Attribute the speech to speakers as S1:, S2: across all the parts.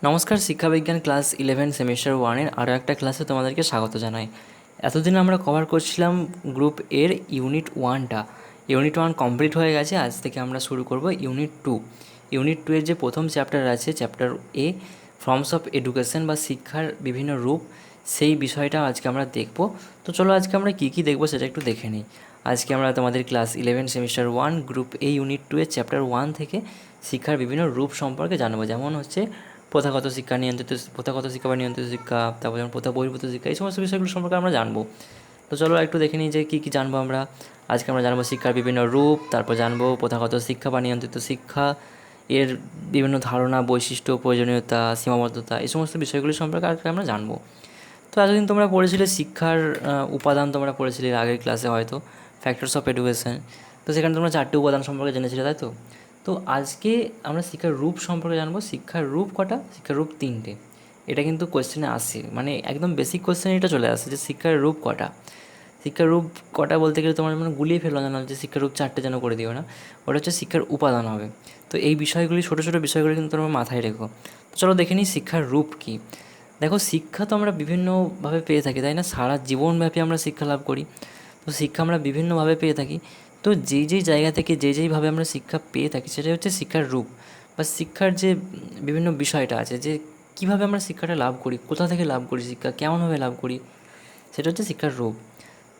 S1: নমস্কার, শিক্ষাবিজ্ঞান class 11 semester ওয়ানের আরও একটা ক্লাসে তোমাদেরকে স্বাগত জানাই। এতদিন আমরা কভার করছিলাম গ্রুপ এর ইউনিট ওয়ানটা। ইউনিট ওয়ান কমপ্লিট হয়ে গেছে। আজ থেকে আমরা শুরু করব ইউনিট টু। ইউনিট টু এর যে প্রথম চ্যাপ্টার আছে, chapter A, forms of education বা শিক্ষার বিভিন্ন রূপ, সেই বিষয়টা আজকে আমরা দেখব। তো চলো আজকে আমরা কী কী দেখবো সেটা একটু দেখে নিই। আজকে আমরা তোমাদের class 11 semester one group A unit two এর চ্যাপ্টার ওয়ান থেকে শিক্ষার বিভিন্ন রূপ সম্পর্কে জানবো। যেমন হচ্ছে প্রথাগত শিক্ষা বা নিয়ন্ত্রিত শিক্ষা, তারপর যেমন প্রথা বহির্ভূত শিক্ষা, এই সমস্ত বিষয়গুলো সম্পর্কে আমরা জানবো। তো চলো একটু দেখে নিই যে কী কী জানবো আমরা। আজকে আমরা জানবো শিক্ষার বিভিন্ন রূপ, তারপর জানবো প্রথাগত শিক্ষা বা নিয়ন্ত্রিত শিক্ষা, এর বিভিন্ন ধারণা, বৈশিষ্ট্য, প্রয়োজনীয়তা, সীমাবদ্ধতা, এই সমস্ত বিষয়গুলি সম্পর্কে আজকে আমরা জানবো। তো এতদিন তোমরা পড়েছিলে শিক্ষার উপাদান, তোমরা পড়েছিলে আগের ক্লাসে হয়তো ফ্যাক্টরস অফ এডুকেশন। তো সেখানে তোমরা 4টি উপাদান সম্পর্কে জেনেছিলে, তাই তো? তো আজকে আমরা শিক্ষার রূপ সম্পর্কে জানবো। শিক্ষার রূপ কটা? শিক্ষার রূপ 3টে। এটা কিন্তু কোয়েশ্চেনে আসে, মানে একদম বেসিক কোয়েশ্চেন এটা চলে আসে যে শিক্ষার রূপ কটা। শিক্ষার রূপ কটা বলতে গেলে তোমার মানে গুলিয়ে ফেলো না, যে শিক্ষার রূপ 4টে যেন করে দিও না। ওটা হচ্ছে শিক্ষার উপাদান হবে। তো এই বিষয়গুলি, ছোটো ছোটো বিষয়গুলি কিন্তু তোমরা মাথায় রেখো। তো চলো দেখে নিই শিক্ষার রূপ কী। দেখো, শিক্ষা তো আমরা বিভিন্নভাবে পেয়ে থাকি, তাই না? সারা জীবনব্যাপী আমরা শিক্ষা লাভ করি। তো শিক্ষা আমরা বিভিন্নভাবে পেয়ে থাকি। তো যেই জায়গা থেকে যেইভাবে আমরা শিক্ষা পেয়ে থাকি সেটাই হচ্ছে শিক্ষার রূপ বা শিক্ষার যে বিভিন্ন বিষয়টা আছে, যে কীভাবে আমরা শিক্ষাটা লাভ করি, কোথা থেকে লাভ করি শিক্ষা, কেমনভাবে লাভ করি, সেটা হচ্ছে শিক্ষার রূপ।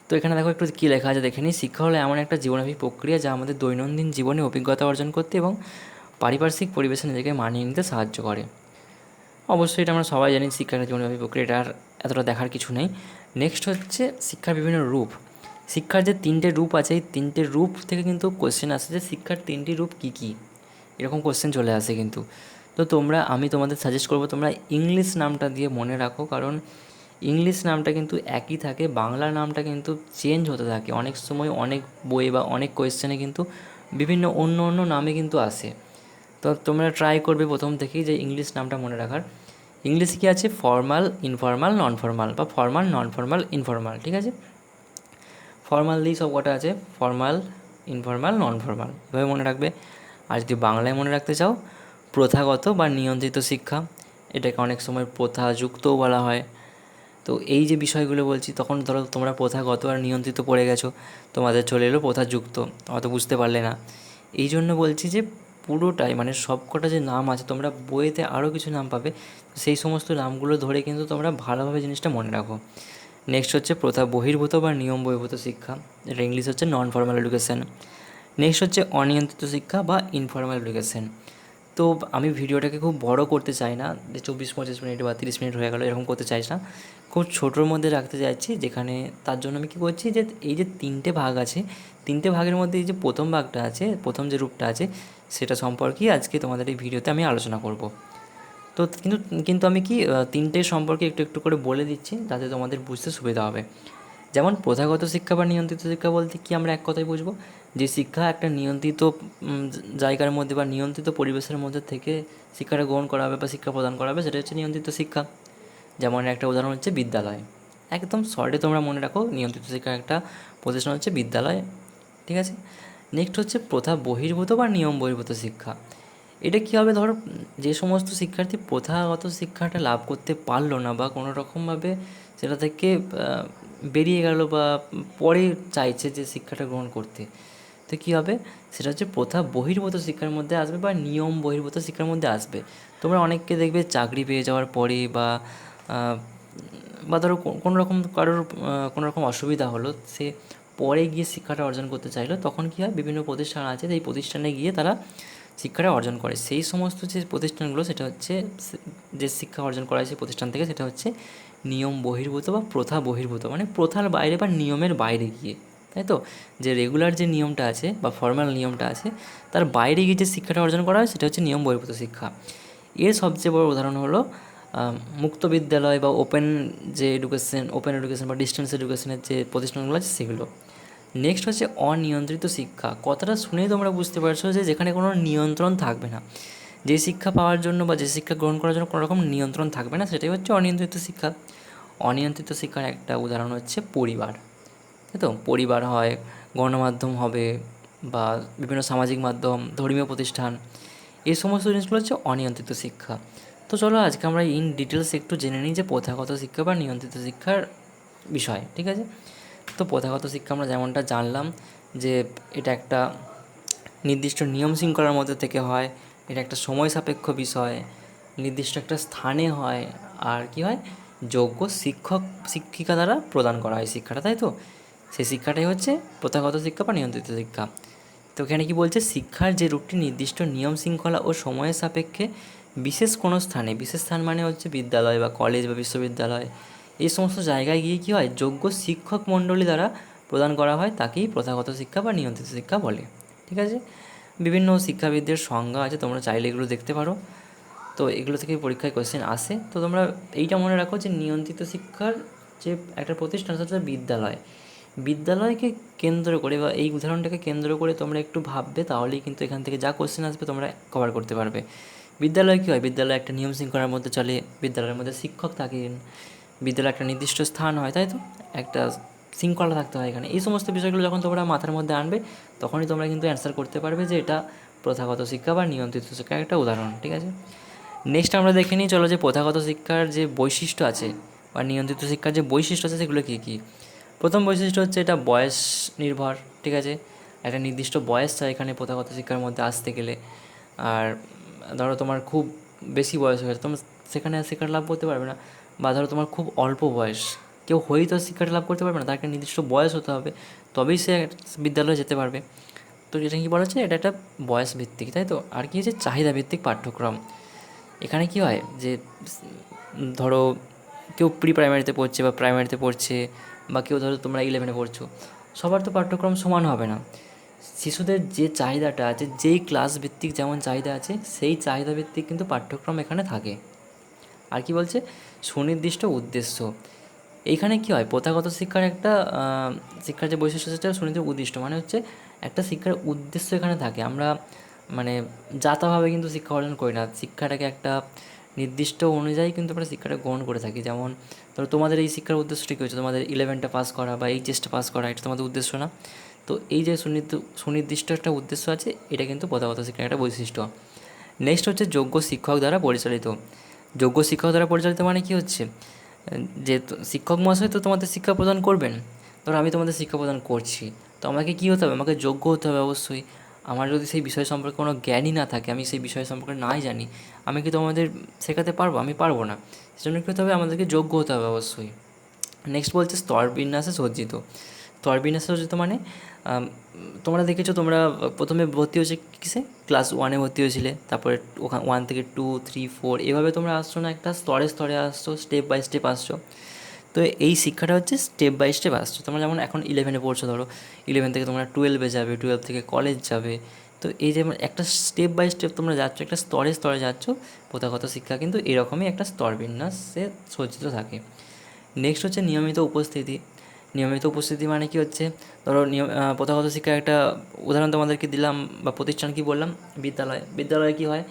S1: তো এখানে দেখো একটু কী লেখা আছে দেখে নিই। শিক্ষা হলো এমন একটা জীবনব্যাপী প্রক্রিয়া যা আমাদের দৈনন্দিন জীবনে অভিজ্ঞতা অর্জন করতে এবং পারিপার্শ্বিক পরিবেশে নিজেকে মানিয়ে নিতে সাহায্য করে। অবশ্যই এটা আমরা সবাই জানি, শিক্ষার একটা জীবনব্যাপী প্রক্রিয়া, এটা আর এতটা দেখার কিছু নেই। নেক্সট হচ্ছে শিক্ষার বিভিন্ন রূপ। শিক্ষার যে 3টে রূপ আছে, এই 3টে রূপ থেকে কিন্তু কোয়েশ্চেন আসে যে শিক্ষার 3টি রূপ কী কী, এরকম কোয়েশ্চেন চলে আসে কিন্তু। তো আমি তোমাদের সাজেস্ট করবো তোমরা ইংলিশ নামটা দিয়ে মনে রাখো, কারণ ইংলিশ নামটা কিন্তু একই থাকে, বাংলা নামটা কিন্তু চেঞ্জ হতে থাকে অনেক সময়। অনেক বই বা অনেক কোয়েশ্চেনে কিন্তু বিভিন্ন অন্য অন্য নামে কিন্তু আসে। তো তোমরা ট্রাই করবে প্রথম থেকেই যে ইংলিশ নামটা মনে রাখার। ইংলিশে কী আছে? ফর্মাল, ইনফর্মাল, নন ফর্মাল বা ফর্মাল, নন ফর্মাল, ইনফর্মাল, ঠিক আছে? ফর্মাল দিয়েই সব কটা আছে, ফর্মাল, ইনফর্মাল, নন ফর্মাল, এভাবে মনে রাখবে। আর যদি বাংলায় মনে রাখতে চাও, প্রথাগত বা নিয়ন্ত্রিত শিক্ষা, এটাকে অনেক সময় প্রথাযুক্তও বলা হয়। তো এই যে বিষয়গুলো বলছি, তখন ধরো তোমরা প্রথাগত আর নিয়ন্ত্রিত পড়ে গেছো, তোমাদের চলে এলো প্রথাযুক্ত, অত বুঝতে পারলে না। এই জন্য বলছি যে পুরোটাই, মানে সব কটা যে নাম আছে, তোমরা বইয়েতে আরও কিছু নাম পাবে, সেই সমস্ত নামগুলো ধরে কিন্তু তোমরা ভালোভাবে জিনিসটা মনে রাখো। নেক্সট হচ্ছে প্রথা বহির্ভূত বা নিয়ম বহির্ভূত শিক্ষা, এটা ইংলিশ হচ্ছে নন ফর্মাল এডুকেশন। নেক্সট হচ্ছে অনিয়ন্ত্রিত শিক্ষা বা ইনফর্মাল এডুকেশন। তো আমি ভিডিওটাকে খুব বড় করতে চাই না, যে 24-25 মিনিট বা 30 মিনিট হয়ে গেলো এরকম করতে চাইছি না, খুব ছোটোর মধ্যে রাখতে চাইছি। যেখানে তার জন্য আমি কী করছি, যে এই যে 3টে ভাগ আছে, 3টে ভাগের মধ্যে এই যে প্রথম ভাগটা আছে, প্রথম যে রূপটা আছে, সেটা সম্পর্কেই আজকে তোমাদের এই ভিডিওতে আমি আলোচনা করব। তো কিন্তু কিন্তু আমি কি 3টে সম্পর্কে একটু একটু করে বলে দিচ্ছি, যাতে তোমাদের বুঝতে সুবিধা হবে। যেমন প্রথাগত শিক্ষা বা নিয়ন্ত্রিত শিক্ষা বলতে কি আমরা এক কথায় বুঝবো, যে শিক্ষা একটা নিয়ন্ত্রিত জায়গার মধ্যে বা নিয়ন্ত্রিত পরিবেশের মধ্যে থেকে শিক্ষাটা গ্রহণ করা হবে বা শিক্ষা প্রদান করা হবে, সেটা হচ্ছে নিয়ন্ত্রিত শিক্ষা। যেমন একটা উদাহরণ হচ্ছে বিদ্যালয়। একদম শর্টে তোমরা মনে রাখো, নিয়ন্ত্রিত শিক্ষার একটা প্রতিষ্ঠান হচ্ছে বিদ্যালয়, ঠিক আছে? নেক্সট হচ্ছে প্রথা বহির্ভূত বা নিয়ম বহির্ভূত শিক্ষা। এটা কী হবে, ধরো যে সমস্ত শিক্ষার্থী প্রথাগত শিক্ষাটা লাভ করতে পারলো না বা কোনো রকমভাবে সেটা থেকে বেরিয়ে গেল বা পরে চাইছে যে শিক্ষাটা গ্রহণ করতে, তো কী হবে, সেটা হচ্ছে প্রথা বহির্ভূত শিক্ষার মধ্যে আসবে বা নিয়ম বহির্ভূত শিক্ষার মধ্যে আসবে। তোমরা অনেককে দেখবে চাকরি পেয়ে যাওয়ার পরে বা ধরো কোনো রকম কারোর কোনো রকম অসুবিধা হলো, সে পরে গিয়ে শিক্ষাটা অর্জন করতে চাইলো, তখন কী হয়, বিভিন্ন প্রতিষ্ঠান আছে, সেই প্রতিষ্ঠানে গিয়ে তারা শিক্ষাটা অর্জন করে। সেই সমস্ত যে প্রতিষ্ঠানগুলো, সেটা হচ্ছে যে শিক্ষা অর্জন করা হয় সেই প্রতিষ্ঠান থেকে, সেটা হচ্ছে নিয়ম বহির্ভূত বা প্রথা বহির্ভূত, মানে প্রথার বাইরে বা নিয়মের বাইরে গিয়ে, তাই তো? যে রেগুলার যে নিয়মটা আছে বা ফর্মাল নিয়মটা আছে, তার বাইরে গিয়ে যে শিক্ষাটা অর্জন করা হয় সেটা হচ্ছে নিয়ম বহির্ভূত শিক্ষা। এর সবচেয়ে বড় উদাহরণ হলো মুক্ত বিদ্যালয় বা ওপেন এডুকেশন বা ডিস্টেন্স এডুকেশনের যে প্রতিষ্ঠানগুলো আছে সেগুলো। নেক্সট হচ্ছে অনিয়ন্ত্রিত শিক্ষা। কথাটা শুনেই তোমরা বুঝতে পারছো যে যেখানে কোনো নিয়ন্ত্রণ থাকবে না, যে শিক্ষা পাওয়ার জন্য বা যে শিক্ষা গ্রহণ করার জন্য কোনো রকম নিয়ন্ত্রণ থাকবে না, সেটাই হচ্ছে অনিয়ন্ত্রিত শিক্ষা। অনিয়ন্ত্রিত শিক্ষার একটা উদাহরণ হচ্ছে পরিবার, তাই তো? পরিবার হয়, গণমাধ্যম হবে বা বিভিন্ন সামাজিক মাধ্যম, ধর্মীয় প্রতিষ্ঠান, এই সমস্ত জিনিসগুলো হচ্ছে অনিয়ন্ত্রিত শিক্ষা। তো তো চলো আজকে আমরা ইন ডিটেলস একটু জেনে নিই যে প্রথাগত শিক্ষা বা নিয়ন্ত্রিত শিক্ষার বিষয়, ঠিক আছে? তো প্রথাগত শিক্ষা আমরা যেমনটা জানলাম যে এটা একটা নির্দিষ্ট নিয়ম শৃঙ্খলার মধ্যে থেকে হয়, এটা একটা সময় সাপেক্ষ বিষয়, নির্দিষ্ট একটা স্থানে হয়, আর কি হয়, যোগ্য শিক্ষক শিক্ষিকা দ্বারা প্রদান করা হয় শিক্ষাটা, তাই তো? সেই শিক্ষাটাই হচ্ছে প্রথাগত শিক্ষা বা নিয়ন্ত্রিত শিক্ষা। তো এখানে কি বলছে, শিক্ষার যে রূপটি নির্দিষ্ট নিয়ম শৃঙ্খলা ও সময়ের সাপেক্ষে বিশেষ কোনো স্থানে, বিশেষ স্থান মানে হচ্ছে বিদ্যালয় বা কলেজ বা বিশ্ববিদ্যালয়, এই সমস্ত জায়গায় গিয়ে কী হয়, যোগ্য শিক্ষক মণ্ডলী দ্বারা প্রদান করা হয়, তাকেই প্রথাগত শিক্ষা বা নিয়ন্ত্রিত শিক্ষা বলে, ঠিক আছে? বিভিন্ন শিক্ষাবিদদের সংজ্ঞা আছে, তোমরা চাইলে এগুলো দেখতে পারো। তো এগুলো থেকে পরীক্ষায় কোয়েশ্চেন আসে। তো তোমরা এইটা মনে রাখো যে নিয়ন্ত্রিত শিক্ষার যে একটা প্রতিষ্ঠান সেটা হচ্ছে বিদ্যালয়। বিদ্যালয়কে কেন্দ্র করে বা এই উদাহরণটাকে কেন্দ্র করে তোমরা একটু ভাববে, তাহলেই কিন্তু এখান থেকে যা কোশ্চেন আসবে তোমরা কভার করতে পারবে। বিদ্যালয় কী হয়, বিদ্যালয় একটা নিয়ম শৃঙ্খলার মধ্যে চলে, বিদ্যালয়ের মধ্যে শিক্ষক থাকেন, বিদ্যালয় একটা নির্দিষ্ট স্থান হয়, তাই তো? একটা শৃঙ্খলা থাকতে হয় এখানে। এই সমস্ত বিষয়গুলো যখন তোমরা মাথার মধ্যে আনবে, তখনই তোমরা কিন্তু অ্যান্সার করতে পারবে যে এটা প্রথাগত শিক্ষা বা নিয়ন্ত্রিত শিক্ষার একটা উদাহরণ, ঠিক আছে? নেক্সট আমরা দেখে নিই চলো যে প্রথাগত শিক্ষার যে বৈশিষ্ট্য আছে বা নিয়ন্ত্রিত শিক্ষার যে বৈশিষ্ট্য আছে সেগুলো কী কী। প্রথম বৈশিষ্ট্য হচ্ছে এটা বয়স নির্ভর, ঠিক আছে? একটা নির্দিষ্ট বয়স চাই এখানে প্রথাগত শিক্ষার মধ্যে আসতে গেলে। আর ধরো তোমার খুব বেশি বয়স হয়ে গেছে, তুমি সেখানে আর শিক্ষা লাভ করতে পারবে না। বা ধরো তোমার খুব অল্প বয়স, কেউ হয়েই তো শিক্ষাটা লাভ করতে পারবে না, তার একটা নির্দিষ্ট বয়স হতে হবে, তবেই সে বিদ্যালয়ে যেতে পারবে। তো এটা কী বলা হচ্ছে, এটা একটা বয়স ভিত্তিক, তাই তো? আর কী হচ্ছে, চাহিদা ভিত্তিক পাঠ্যক্রম। এখানে কী হয় যে ধরো কেউ প্রি প্রাইমারিতে পড়ছে বা প্রাইমারিতে পড়ছে, বা কেউ ধরো তোমরা 11-এ পড়ছো, সবার তো পাঠ্যক্রম সমান হবে না। শিশুদের যে চাহিদাটা আছে, যেই ক্লাস ভিত্তিক যেমন চাহিদা আছে, সেই চাহিদা ভিত্তিক কিন্তু পাঠ্যক্রম এখানে থাকে। আর কি বলছে, সুনির্দিষ্ট উদ্দেশ্য। এইখানে কী হয়, প্রথাগত শিক্ষার একটা শিক্ষার যে বৈশিষ্ট্য সেটা সুনির্দিষ্ট উদ্দিষ্ট, মানে হচ্ছে একটা শিক্ষার উদ্দেশ্য এখানে থাকে। আমরা মানে যাতাভাবে কিন্তু শিক্ষা অর্জন করি না, শিক্ষাটাকে একটা নির্দিষ্ট অনুযায়ী কিন্তু আমরা শিক্ষাটা গ্রহণ করে থাকি। যেমন ধরো তোমাদের এই শিক্ষার উদ্দেশ্যটা কী হচ্ছে, তোমাদের 11টা পাস করা বা এইচএসটা পাস করা, এটা তোমাদের উদ্দেশ্য না। তো এই যে সুনির্দিষ্ট একটা উদ্দেশ্য আছে, এটা কিন্তু প্রথাগত শিক্ষার একটা বৈশিষ্ট্য। নেক্সট হচ্ছে যোগ্য শিক্ষক দ্বারা পরিচালিত। যোগ্য শিক্ষক দ্বারা পরিচালিত মানে কী হচ্ছে, যে শিক্ষক মহাশয় তো তোমাদের শিক্ষা প্রদান করবেন। ধরো আমি তোমাদের শিক্ষা প্রদান করছি, তো আমাকে কী হতে হবে, আমাকে যোগ্য হতে হবে অবশ্যই। আমার যদি সেই বিষয় সম্পর্কে কোনো জ্ঞানই না থাকে, আমি সেই বিষয় সম্পর্কে নাই জানি, আমি কি তোমাদের শেখাতে পারবো? আমি পারবো না। সেজন্য কী হতে হবে, আমাদেরকে যোগ্য হতে হবে অবশ্যই। নেক্সট বলছে স্তর বিন্যাসে সজ্জিত। স্তর বিন্যাসে সজ্জিত মানে তোমরা দেখেছো, তোমরা প্রথমে ভর্তি হয়েছে কিসে, ক্লাস 1-এ ভর্তি হয়েছিলে, তারপরে ওখানে 1 থেকে 2, 3, 4 এভাবে তোমরা আসছো না, একটা স্তরে স্তরে আসছো, স্টেপ বাই স্টেপ আসছো। তো এই শিক্ষাটা হচ্ছে স্টেপ বাই স্টেপ আসছো। তোমরা যেমন এখন 11-এ পড়ছো, ধরো 11 থেকে তোমরা 12-এ যাবে, 12 থেকে কলেজ যাবে। তো এই যে একটা স্টেপ বাই স্টেপ তোমরা যাচ্ছ, একটা স্তরে স্তরে যাচ্ছ, প্রথাগত শিক্ষা কিন্তু এরকমই একটা স্তর বিন্যাসে সজ্জিত থাকে। নেক্সট হচ্ছে নিয়মিত উপস্থিতি। নিয়মিত উপস্থিতি মানে কী হচ্ছে, ধরো প্রথাগত শিক্ষার একটা উদাহরণ তোমাদেরকে দিলাম, বা প্রতিষ্ঠান কী বললাম, বিদ্যালয়। বিদ্যালয়ে কী হয়,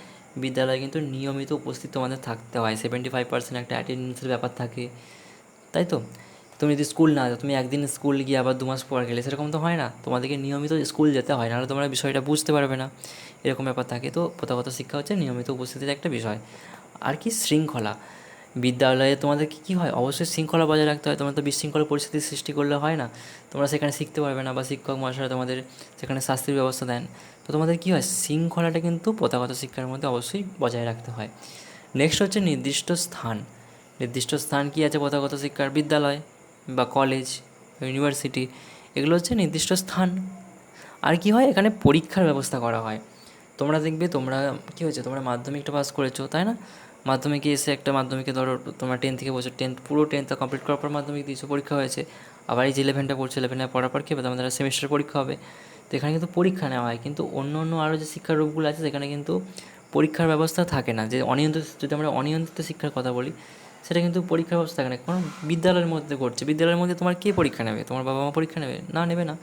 S1: বিদ্যালয়ে কিন্তু নিয়মিত উপস্থিত তোমাদের থাকতে হয়, 75% একটা অ্যাটেন্ডেন্সের ব্যাপার থাকে, তাই তো? তুমি যদি স্কুল না যাও, তুমি একদিন স্কুল গিয়ে আবার 2 মাস পর গেলে, সেরকম তো হয় না, তোমাদেরকে নিয়মিত স্কুল যেতে হয়, নাহলে তোমরা বিষয়টা বুঝতে পারবে না, এরকম ব্যাপার থাকে। তো প্রথাগত শিক্ষা হচ্ছে নিয়মিত উপস্থিতির একটা বিষয়। আর কি, শৃঙ্খলা। বিদ্যালয়ে তোমাদেরকে কী হয়, অবশ্যই শৃঙ্খলা বজায় রাখতে হয়, তোমরা তো বিশৃঙ্খল পরিস্থিতির সৃষ্টি করলে হয় না, তোমরা সেখানে শিখতে পারবে না, বা শিক্ষক মহাশয়রা তোমাদের সেখানে শাস্তির ব্যবস্থা দেন। তো তোমাদের কী হয়, শৃঙ্খলাটা কিন্তু প্রথাগত শিক্ষার মধ্যে অবশ্যই বজায় রাখতে হয়। নেক্সট হচ্ছে নির্দিষ্ট স্থান। নির্দিষ্ট স্থান কী আছে প্রথাগত শিক্ষার, বিদ্যালয় বা কলেজ, ইউনিভার্সিটি, এগুলো হচ্ছে নির্দিষ্ট স্থান। আর কি হয়, এখানে পরীক্ষার ব্যবস্থা করা হয়। তোমরা দেখবে, তোমরা কী হয়েছে, তোমরা মাধ্যমিকটা পাস করেছো, তাই না? মাধ্যমিকে এসে একটা মাধ্যমিকে ধরো তোমরা 10 থেকে বলছো, পুরো 10টা কমপ্লিট করার পর মাধ্যমিক দিয়েছো, পরীক্ষা হয়েছে। আবার এই যে 11টা পড়ছো, 11 পড়ার পর কী হবে, তোমাদের সেমিস্টার পরীক্ষা হবে। তো এখানে কিন্তু পরীক্ষা নেওয়া হয়, কিন্তু অন্য অন্য আরও যে শিক্ষার রূপগুলো আছে সেখানে কিন্তু পরীক্ষার ব্যবস্থা থাকে না। যে অনিয়ন্ত্রিত, যদি আমরা অনিয়ন্ত্রিত শিক্ষার কথা বলি, সেটা কিন্তু পরীক্ষার ব্যবস্থা থাকে না, কারণ বিদ্যালয়ের মধ্যে করছে। বিদ্যালয়ের মধ্যে তোমার কে পরীক্ষা নেবে, তোমার বাবা মা পরীক্ষা নেবে না, নেবে না।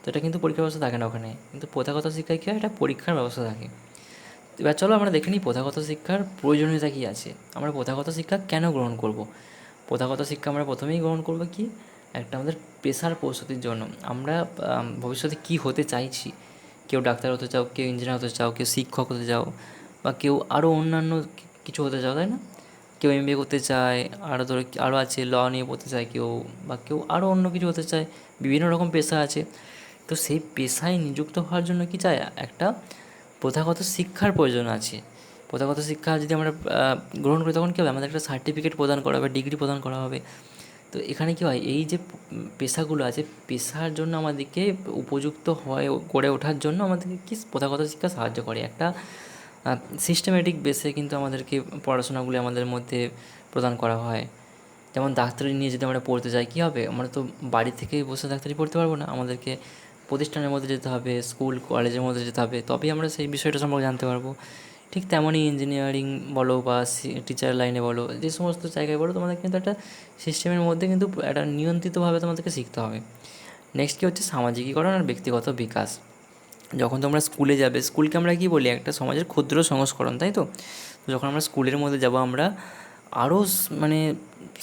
S1: তো এটা কিন্তু পরীক্ষার ব্যবস্থা থাকে না ওখানে, কিন্তু প্রথাগত শিক্ষায় কী হয়, এটা পরীক্ষার ব্যবস্থা থাকে। এবার চলো আমরা দেখে নিই প্রথাগত শিক্ষার প্রয়োজনীয়তা কী আছে, আমরা প্রথাগত শিক্ষা কেন গ্রহণ করব। প্রথাগত শিক্ষা আমরা প্রথমেই গ্রহণ করব কি, একটা আমাদের পেশার প্রস্তুতির জন্য। আমরা ভবিষ্যতে কী হতে চাইছি, কেউ ডাক্তার হতে চাও, কেউ ইঞ্জিনিয়ার হতে চাও, কেউ শিক্ষক হতে চাও, বা কেউ আরও অন্যান্য কিছু হতে চাও, তাই না? কেউ এমবিএ করতে চায়, আরও ধরো আরও আছে ল নিয়ে পড়তে চায় কেউ, বা কেউ আরও অন্য কিছু হতে চায়। বিভিন্ন রকম পেশা আছে। তো সেই পেশায় নিযুক্ত হওয়ার জন্য কি চাই, একটা প্রথাগত শিক্ষার প্রয়োজন আছে। প্রথাগত শিক্ষা যদি আমরা গ্রহণ করি, তখন কী হবে, আমাদের একটা সার্টিফিকেট প্রদান করা হবে, ডিগ্রি প্রদান করা হবে। তো এখানে কী হয়, এই যে পেশাগুলো আছে, পেশার জন্য আমাদেরকে উপযুক্ত হয়ে গড়ে ওঠার জন্য আমাদেরকে কি প্রথাগত শিক্ষা সাহায্য করে। একটা সিস্টেমেটিক বেসে কিন্তু আমাদেরকে পড়াশোনাগুলি আমাদের মধ্যে প্রদান করা হয়। যেমন ডাক্তারি নিয়ে যদি আমরা পড়তে যাই, কী হবে, আমরা তো বাড়ি থেকেই বসে ডাক্তারি পড়তে পারবো না, আমাদেরকে প্রতিষ্ঠানের মধ্যে যেতে হবে, স্কুল কলেজের মধ্যে যেতে হবে, তবেই আমরা সেই বিষয়টা সম্পর্কে জানতে পারবো। ঠিক তেমনই ইঞ্জিনিয়ারিং বলো বা টিচার লাইনে বলো, যে সমস্ত জায়গায় বলো, তোমাদের কিন্তু একটা সিস্টেমের মধ্যে কিন্তু একটা নিয়ন্ত্রিতভাবে তোমাদেরকে শিখতে হবে। নেক্সট কী হচ্ছে, সামাজিকীকরণ আর ব্যক্তিগত বিকাশ। যখন তোমরা স্কুলে যাবে, স্কুলকে আমরা কী বলি, একটা সমাজের ক্ষুদ্র সংস্করণ, তাই তো? যখন আমরা স্কুলের মধ্যে যাব, আমরা আরও মানে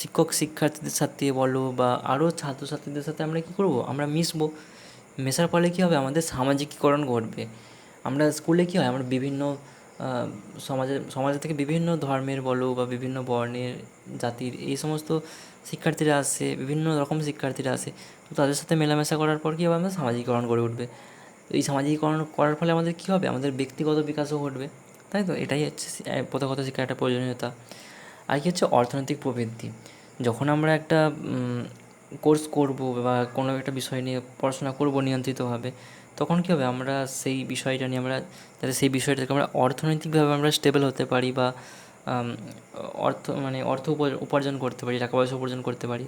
S1: শিক্ষক শিক্ষার্থীদের সাথে বলো বা আরও ছাত্রছাত্রীদের সাথে আমরা কী করবো, আমরা মিশবো। মেশার ফলে কী হবে, আমাদের সামাজিকীকরণ ঘটবে। আমরা স্কুলে কী হয়, আমরা বিভিন্ন সমাজের থেকে বিভিন্ন ধর্মের বলো বা বিভিন্ন বর্ণের, জাতির এই সমস্ত শিক্ষার্থীরা আসে, বিভিন্ন রকম শিক্ষার্থীরা আসে। তো তাদের সাথে মেলামেশা করার পর কী হবে, আমাদের সামাজিকীকরণ গড়ে উঠবে। এই সামাজিকীকরণ করার ফলে আমাদের কী হবে, আমাদের ব্যক্তিগত বিকাশও ঘটবে, তাই তো? এটাই হচ্ছে প্রথাগত শিক্ষার একটা প্রয়োজনীয়তা। আর কী হচ্ছে, অর্থনৈতিক প্রবৃদ্ধি। যখন আমরা একটা কোর্স করব বা কোনো একটা বিষয় নিয়ে পড়াশোনা করব নিয়ন্ত্রিতভাবে, তখন কী হবে, আমরা সেই বিষয়টা নিয়ে আমরা যাতে সেই বিষয়টা থেকে আমরা অর্থনৈতিকভাবে আমরা স্টেবল হতে পারি, বা অর্থ উপার্জন করতে পারি, টাকা পয়সা উপার্জন করতে পারি,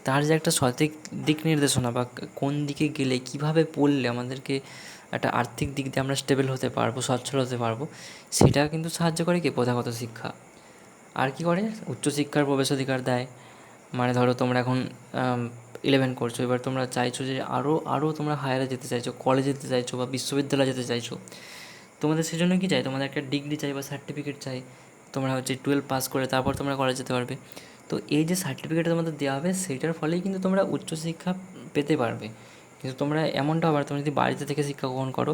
S1: তার যে একটা সঠিক দিক নির্দেশনা বা কোন দিকে গেলে কীভাবে পড়লে আমাদেরকে একটা আর্থিক দিক দিয়ে আমরা স্টেবল হতে পারবো, সচ্ছল হতে পারবো, সেটা কিন্তু সাহায্য করে কি, প্রথাগত শিক্ষা। আর কী করে, উচ্চশিক্ষার প্রবেশাধিকার দেয়। মানে ধরো তোমরা এখন 11 করছো, এবার তোমরা চাইছো যে আরও আরও তোমরা হায়ারে যেতে চাইছো, কলেজে যেতে চাইছো বা বিশ্ববিদ্যালয়ে যেতে চাইছো। তোমাদের সেজন্য কী চাই, তোমাদের একটা ডিগ্রি চাই বা সার্টিফিকেট চাই। তোমরা হচ্ছে 12 পাস করে তারপর তোমরা কলেজ যেতে পারবে। তো এই যে সার্টিফিকেটটা তোমাদের দেওয়া হবে, সেইটার ফলেই কিন্তু তোমরা উচ্চশিক্ষা পেতে পারবে। কিন্তু তোমরা এমনটা হবে না, তুমি যদি বাড়িতে থেকে শিক্ষা গ্রহণ করো,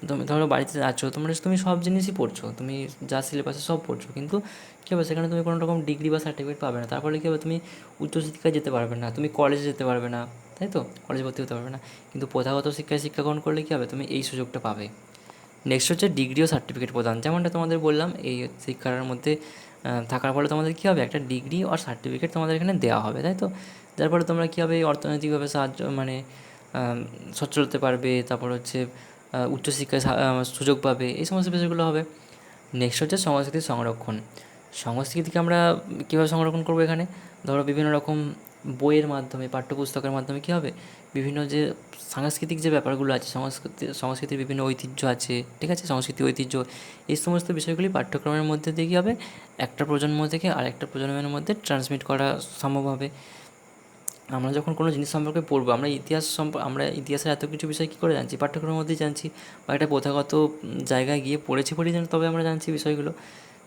S1: তুমি ধরো বাড়িতে আছো, তুমি সব জিনিসই পড়ছো, তুমি যা সিলেবাসে সব পড়ছো, কিন্তু কী হবে, সেখানে তুমি কোনো রকম ডিগ্রি বা সার্টিফিকেট পাবে না। তার ফলে কী হবে, তুমি উচ্চশিক্ষায় যেতে পারবে না, তুমি কলেজে যেতে পারবে না, তাই তো? কলেজে ভর্তি হতে পারবে না। কিন্তু প্রথাগত শিক্ষায় শিক্ষা গ্রহণ করলে কী হবে, তুমি এই সুযোগটা পাবে। নেক্সট হচ্ছে ডিগ্রি ও সার্টিফিকেট প্রদান। যেমনটা তোমাদের বললাম, এই শিক্ষার মধ্যে থাকার ফলে তোমাদের কী হবে, একটা ডিগ্রি আর সার্টিফিকেট তোমাদের এখানে দেওয়া হবে, তাই তো? যার ফলে তোমরা কী হবে, অর্থনৈতিকভাবে সাহায্য সচ্ছল হতে পারবে, তারপর হচ্ছে উচ্চশিক্ষায় সুযোগ পাবে, এই সমস্ত বিষয়গুলো হবে। নেক্সট হচ্ছে সংস্কৃতির সংরক্ষণ। সংস্কৃতিকে আমরা কীভাবে সংরক্ষণ করবো, এখানে ধরো বিভিন্ন রকম বইয়ের মাধ্যমে, পাঠ্যপুস্তকের মাধ্যমে কী হবে, বিভিন্ন যে সাংস্কৃতিক যে ব্যাপারগুলো আছে, সংস্কৃতির বিভিন্ন ঐতিহ্য আছে, ঠিক আছে, সংস্কৃতি ঐতিহ্য, এই সমস্ত বিষয়গুলি পাঠ্যক্রমের মধ্যে দিয়ে কী হবে, একটা প্রজন্ম থেকে আরেকটা প্রজন্মের মধ্যে ট্রান্সমিট করা সম্ভব হবে। আমরা যখন কোনো জিনিস সম্পর্কে পড়বো, আমরা ইতিহাসের এত কিছু বিষয় কী করে জানছি, পাঠ্যক্রমের মধ্যেই জানছি, বা একটা প্রথাগত জায়গায় গিয়ে পড়েছি বলেই তবে আমরা জানছি বিষয়গুলো।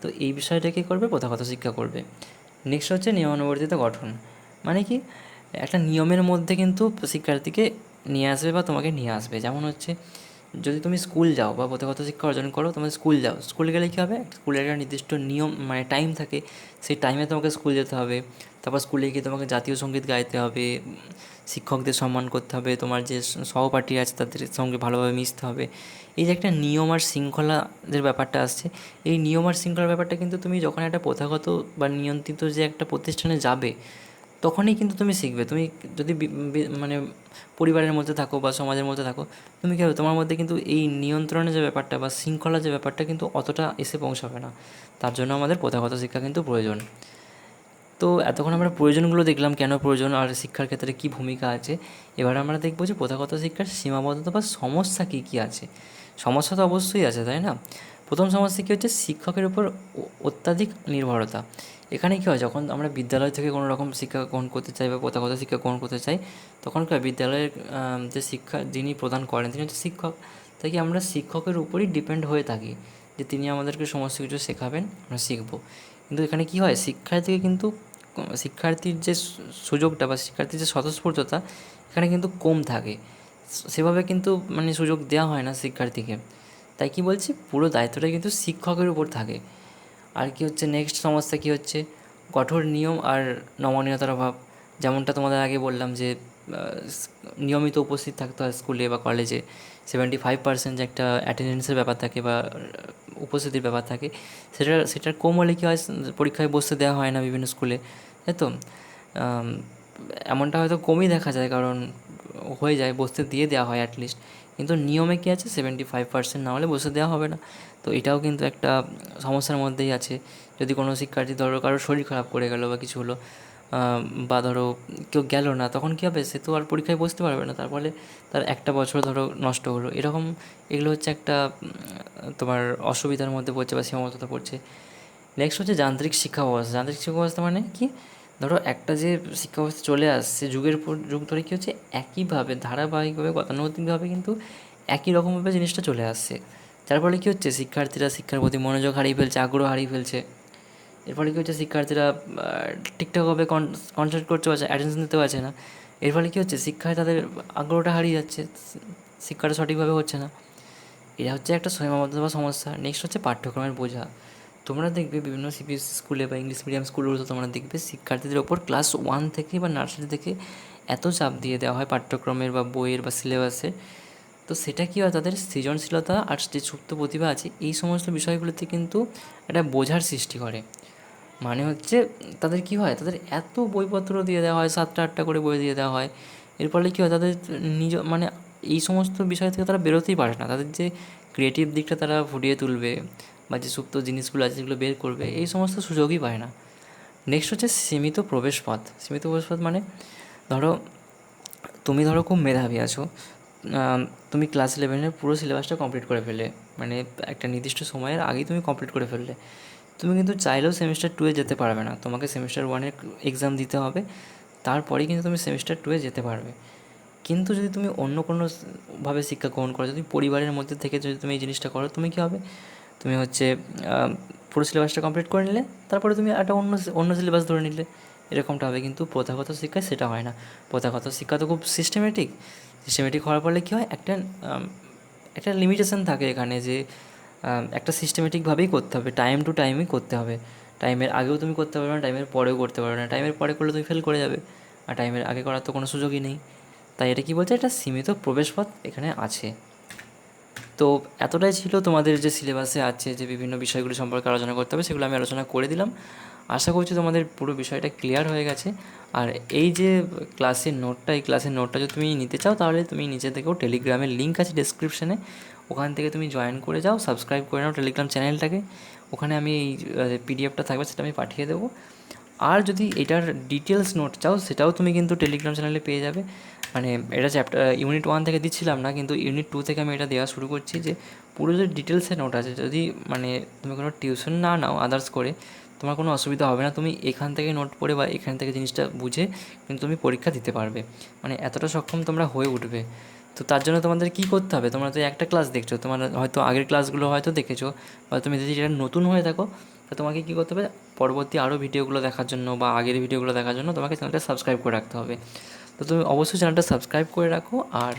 S1: তো এই বিষয়টাকে করবে, প্রথাগত শিক্ষা করবে। নেক্সট হচ্ছে নিয়মানুবর্তিত গঠন। মানে কি, একটা নিয়মের মধ্যে কিন্তু শিক্ষার্থীকে নিয়ে আসবে বা তোমাকে নিয়ে আসবে। যেমন হচ্ছে, যদি তুমি স্কুল যাও বা প্রথাগত শিক্ষা অর্জন করো, তোমার স্কুল যাও, স্কুলে গেলে কী হবে, স্কুলের একটা নির্দিষ্ট নিয়ম মানে টাইম থাকে, সেই টাইমে তোমাকে স্কুল যেতে হবে। তারপর স্কুলে গিয়ে তোমাকে জাতীয় সঙ্গীত গাইতে হবে, শিক্ষকদের সম্মান করতে হবে, তোমার যে সহপাঠী আছে তাদের সঙ্গে ভালোভাবে মিশতে হবে। এই যে একটা নিয়ম আর শৃঙ্খলাদের ব্যাপারটা আসছে, এই নিয়ম আর শৃঙ্খলার ব্যাপারটা কিন্তু তুমি যখন একটা প্রথাগত বা নিয়ন্ত্রিত যে একটা প্রতিষ্ঠানে যাবে, তখনই কিন্তু তুমি শিখবে। তুমি যদি মানে পরিবারের মধ্যে থাকো বা সমাজের মধ্যে থাকো, তুমি কী হবে, তোমার মধ্যে কিন্তু এই নিয়ন্ত্রণের যে ব্যাপারটা বা শৃঙ্খলার যে ব্যাপারটা কিন্তু অতটা এসে পৌঁছাবে না। তার জন্য আমাদের প্রথাগত শিক্ষা কিন্তু প্রয়োজন। তো এতক্ষণ আমরা প্রয়োজনগুলো দেখলাম, কেন প্রয়োজন আর শিক্ষার ক্ষেত্রে কী ভূমিকা আছে। এবার আমরা দেখব যে প্রথাগত শিক্ষার সীমাবদ্ধতা বা সমস্যা কী কী আছে। সমস্যা তো অবশ্যই আছে, তাই না? প্রথম সমস্যা কী হচ্ছে, শিক্ষকের উপর অত্যাধিক নির্ভরতা। এখানে কী হয়, যখন আমরা বিদ্যালয় থেকে কোনো রকম শিক্ষা গ্রহণ করতে চাই বা প্রথাগত শিক্ষা গ্রহণ করতে চাই, তখন কী হয়, বিদ্যালয়ের যে শিক্ষা যিনি প্রদান করেন তিনি হচ্ছে শিক্ষক। তাই কি আমরা শিক্ষকের উপরই ডিপেন্ড হয়ে থাকি যে তিনি আমাদেরকে সমস্ত কিছু শেখাবেন, আমরা শিখব। কিন্তু এখানে কী হয়, শিক্ষার্থীর যে সুযোগটা বা শিক্ষার্থীর যে স্বতঃস্ফূর্ততা, এখানে কিন্তু কম থাকে। সেভাবে কিন্তু মানে সুযোগ দেওয়া হয় না শিক্ষার্থীকে। তাই কি বলছি, পুরো দায়িত্বটাই কিন্তু শিক্ষকের উপর থাকে। আর কি হচ্ছে নেক্সট সমস্যা কি হচ্ছে, কঠোর নিয়ম আর নমনীয়তার অভাব। যেমনটা তোমাদের আগে বললাম যে নিয়মিত উপস্থিত থাকতে হয় স্কুলে বা কলেজে, 75% যে একটা অ্যাটেন্ডেন্সের ব্যাপার থাকে বা উপস্থিতির ব্যাপার থাকে, সেটার কম হলে কী হয়, পরীক্ষায় বসতে দেওয়া হয় না বিভিন্ন স্কুলে, তাই তো। আম, এমনটা হয়তো কমই দেখা যায়, কারণ হয়ে যায় বসতে দিয়ে দেওয়া হয় অ্যাটলিস্ট, কিন্তু নিয়মে কী আছে 75% না হলে বসে দেওয়া হবে না। তো এটাও কিন্তু একটা সমস্যার মধ্যেই আছে। যদি কোনো শিক্ষার্থী ধরো কারোর শরীর খারাপ করে গেলো বা কিছু হলো, বা ধরো কেউ গেল না, তখন কী হবে, সে তো আর পরীক্ষায় বসতে পারবে না, তার ফলে তার একটা বছর ধরো নষ্ট হলো। এরকম এগুলো হচ্ছে একটা তোমার অসুবিধার মধ্যে পড়ছে বা সীমাবদ্ধতা পড়ছে। নেক্সট হচ্ছে যান্ত্রিক শিক্ষা ব্যবস্থা। যান্ত্রিক শিক্ষা ব্যবস্থা মানে কি, ধরো একটা যে শিক্ষা ব্যবস্থা চলে আসছে যুগের পর যুগ ধরে, কী হচ্ছে একইভাবে ধারাবাহিকভাবে গতানুগতিকভাবে কিন্তু একই রকমভাবে জিনিসটা চলে আসছে, যার ফলে কী হচ্ছে শিক্ষার্থীরা শিক্ষার প্রতি মনোযোগ হারিয়ে ফেলছে, আগ্রহ হারিয়ে ফেলছে। এর ফলে কী হচ্ছে শিক্ষার্থীরা ঠিকঠাকভাবে কনসেন্ট্রেট করতে পারছে, অ্যাটেনশন দিতে পারছে না। এর ফলে কী হচ্ছে শিক্ষায় তাদের আগ্রহটা হারিয়ে যাচ্ছে, শিক্ষাটা সঠিকভাবে হচ্ছে না। এটা হচ্ছে একটা সীমাবদ্ধতা বা সমস্যা। নেক্সট হচ্ছে পাঠ্যক্রমের বোঝা। তোমরা দেখবে বিভিন্ন সিবিএসসি স্কুলে বা ইংলিশ মিডিয়াম স্কুলগুলোতে তোমরা দেখবে শিক্ষার্থীদের ওপর ক্লাস 1 থেকে বা নার্সারি থেকে এত চাপ দিয়ে দেওয়া হয় পাঠ্যক্রমের বা বইয়ের বা সিলেবাসের। তো সেটা কী হয়, তাদের সৃজনশীলতা আর যে সুপ্ত প্রতিভা আছে এই সমস্ত বিষয়গুলোতে কিন্তু একটা বোঝার সৃষ্টি করে। মানে হচ্ছে তাদের কী হয়, তাদের এত বইপত্র দিয়ে দেওয়া হয়, 7টা 8টা করে বই দিয়ে দেওয়া হয়। এর ফলে কী হয়, তাদের নিজ মানে এই সমস্ত বিষয় থেকে তারা বেরোতেই পারে না। তাদের যে ক্রিয়েটিভ দিকটা তারা ফুটিয়ে তুলবে বা যে সুপ্ত জিনিসগুলো আছে যেগুলো বের করবে, এই সমস্ত সুযোগই পায় না। নেক্সট হচ্ছে সীমিত প্রবেশপথ। সীমিত প্রবেশপথ মানে ধরো তুমি ধরো খুব মেধাবী আছো, তুমি ক্লাস 11-এর পুরো সিলেবাসটা কমপ্লিট করে ফেললে, মানে একটা নির্দিষ্ট সময়ের আগেই তুমি কমপ্লিট করে ফেললে। তুমি কিন্তু চাইলেও সেমিস্টার 2-এ যেতে পারবে না, তোমাকে সেমিস্টার 1-এর এক্সাম দিতে হবে, তারপরেই কিন্তু তুমি সেমিস্টার 2-এ যেতে পারবে। কিন্তু যদি তুমি অন্য কোনো ভাবে শিক্ষা গ্রহণ করো, যদি পরিবারের মধ্যে থেকে যদি তুমি এই জিনিসটা করো, তুমি কী হবে, তুমি হচ্ছে পুরো সিলেবাসটা কমপ্লিট করে নিলে, তারপরে তুমি একটা অন্য সিলেবাস ধরে নিলে, এরকমটা হবে। কিন্তু প্রথাগত শিক্ষায় সেটা হয় না। প্রথাগত শিক্ষা তো খুব সিস্টেমেটিক হওয়ার ফলে কী হয়, একটা লিমিটেশন থাকে এখানে যে একটা সিস্টেমেটিকভাবেই করতে হবে, টাইম টু টাইমই করতে হবে। টাইমের আগেও তুমি করতে পারবে না, টাইমের পরেও করতে পারবে না। টাইমের পরে করলে তুমি ফেল করে যাবে, আর টাইমের আগে করার তো কোনো সুযোগই নেই। তাই এটা কী বলছে, একটা সীমিত প্রবেশপথ এখানে আছে। তো এতটাই ছিল তোমাদের যে সিলেবাসে আছে যে বিভিন্ন বিষয়গুলি সম্পর্কে আলোচনা করতে হবে, সেগুলো আমি আলোচনা করে দিলাম। আশা করছি তোমাদের পুরো বিষয়টা ক্লিয়ার হয়ে গেছে। আর এই যে এই ক্লাসের নোটটা যদি তুমি নিতে চাও, তাহলে তুমি নিচে থেকেও টেলিগ্রামের লিঙ্ক আছে ডেসক্রিপশানে, ওখান থেকে তুমি জয়েন করে যাও, সাবস্ক্রাইব করে নাও টেলিগ্রাম চ্যানেলটাকে। ওখানে আমি এই পিডিএফটা থাকবে সেটা আমি পাঠিয়ে দেবো। আর যদি এটার ডিটেলস নোট চাও, সেটাও তুমি কিন্তু টেলিগ্রাম চ্যানেলে পেয়ে যাবে। মানে এটা ইউনিট 1 থেকে দিচ্ছিলাম না, কিন্তু ইউনিট 2 থেকে আমি এটা দেওয়া শুরু করছি, যে পুরো যে ডিটেলসের নোট আছে, যদি মানে তুমি কোনো টিউশন না নাও আদার্স করে, তোমার কোনো অসুবিধা হবে না। তুমি এখান থেকে নোট পড়ে বা এখান থেকে জিনিসটা বুঝে কিন্তু তুমি পরীক্ষা দিতে পারবে, মানে এতটা সক্ষম তোমরা হয়ে উঠবে। তো তার জন্য তোমাদের কী করতে হবে, তোমরা তো একটা ক্লাস দেখছো, তোমার হয়তো আগের ক্লাসগুলো হয়তো দেখেছো, বা তুমি যদি এটা নতুন হয়ে থাকো, তো তোমাকে কী করতে হবে, পরবর্তী আরও ভিডিওগুলো দেখার জন্য বা আগের ভিডিওগুলো দেখার জন্য তোমাকে চ্যানেলটা সাবস্ক্রাইব করে রাখতে হবে। তো তুমি অবশ্যই চ্যানেলটা সাবস্ক্রাইব করে রাখো। আর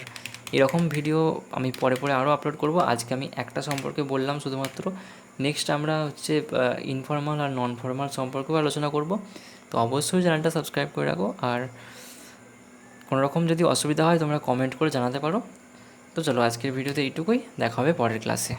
S1: এরকম ভিডিও আমি পরে পরে আরও আপলোড করব। আজকে আমি একটা সম্পর্কে বললাম শুধুমাত্র, নেক্সট আমরা হচ্ছে ইনফর্মাল আর নন ফর্মাল সম্পর্কেও আলোচনা করব। তো অবশ্যই চ্যানেলটা সাবস্ক্রাইব করে রাখো। আর কোনো রকম যদি অসুবিধা হয় তোমরা কমেন্ট করে জানাতে পারো। তো চলো, আজকের ভিডিওতে এইটুকুই, দেখা হবে পরের ক্লাসে।